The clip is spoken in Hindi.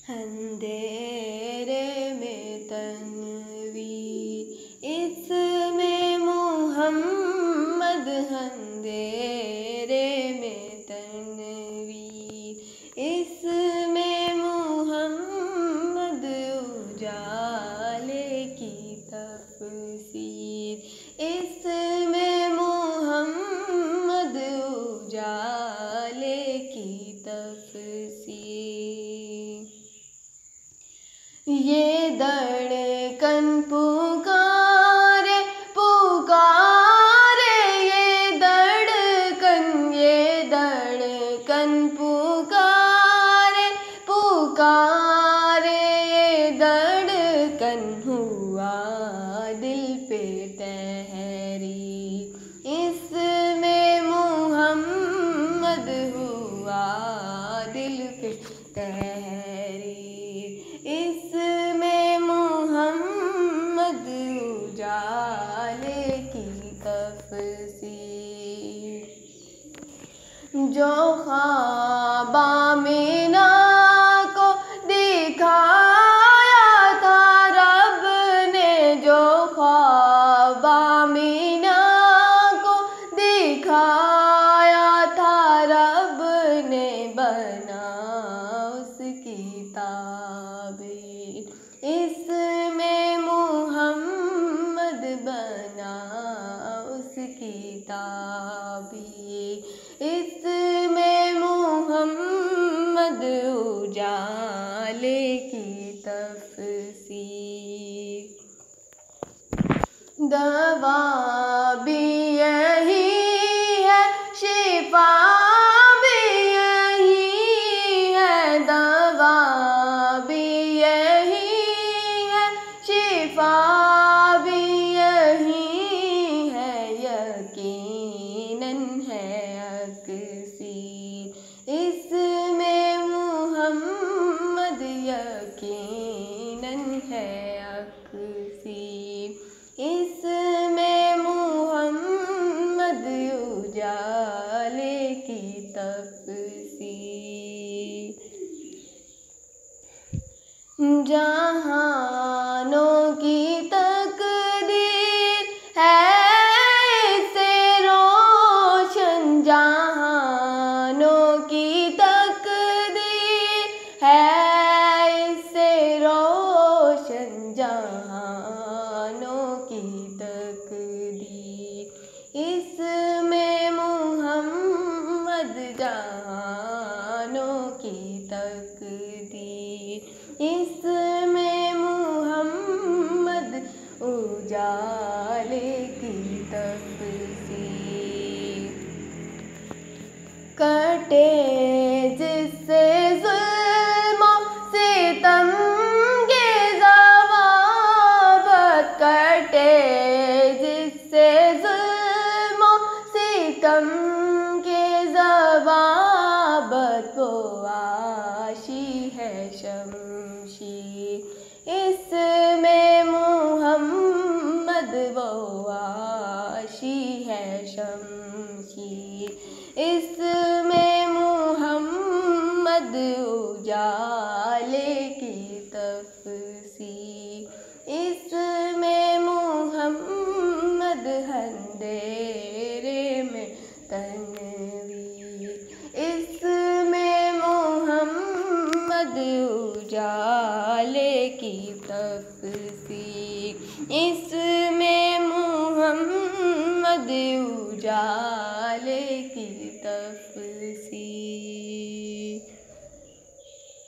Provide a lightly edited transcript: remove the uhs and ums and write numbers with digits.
अंधेरे में तन्वीर, इसमें मोहम्मद। अंधेरे में तन्वीर, इसमें मोहम्मद। उजाले की तफसीर, इसमें मोहम्मद। उजाले की तफसीर। ये धड़कन पुकारे पुकारे, ये धड़कन पुकारे पुकारे, ये धड़कन हुआ दिल पे तहरी, इसमें मोहम्मद। हुआ दिल पे तहरी, इसमें मोहम्मद। उजाले की तफसीर, जो ख्वाब आमिना को दिखाया था रब ने, जो ख्वाब आमिना को दिखाया था रब ने, बना उसकी ताबीर, इसमें मोहम्मद। बना उसकी ताबीर, इसमें मोहम्मद। उजाले की तफसीर, दवा भी यही है, शिफा भी यही है, दवा भी यही है, शिफा भी यही है, यकीनन है अक्सीर, इसमें मोहम्मद। यकीनन है अक्सीर, इसमें मोहम्मद। उजाले की तफसीर, जहानों की तकदीर है इससे रोशन, जहानों की तकदीर है इससे रोशन, जहानों की तकदीर, इसमें मोहम्मद। जहानों की तकदीर, इसमें मोहम्मद। उजाले की तफसीर, कटे जिससे जुल्म सितम के ज़वाबत, कटे जिससे जुल्म सितम के ज़वाबत, वो आशी है शमशीर, इसमें मोहम्मद। वो आशी है शमशीर, इसमें मोहम्मद। उजाले की तफसीर, इसमें मोहम्मद। अंधेरे में तन्वीर, इसमें मोहम्मद। उजाले की तफसीर, इसमें मोहम्मद। उजाले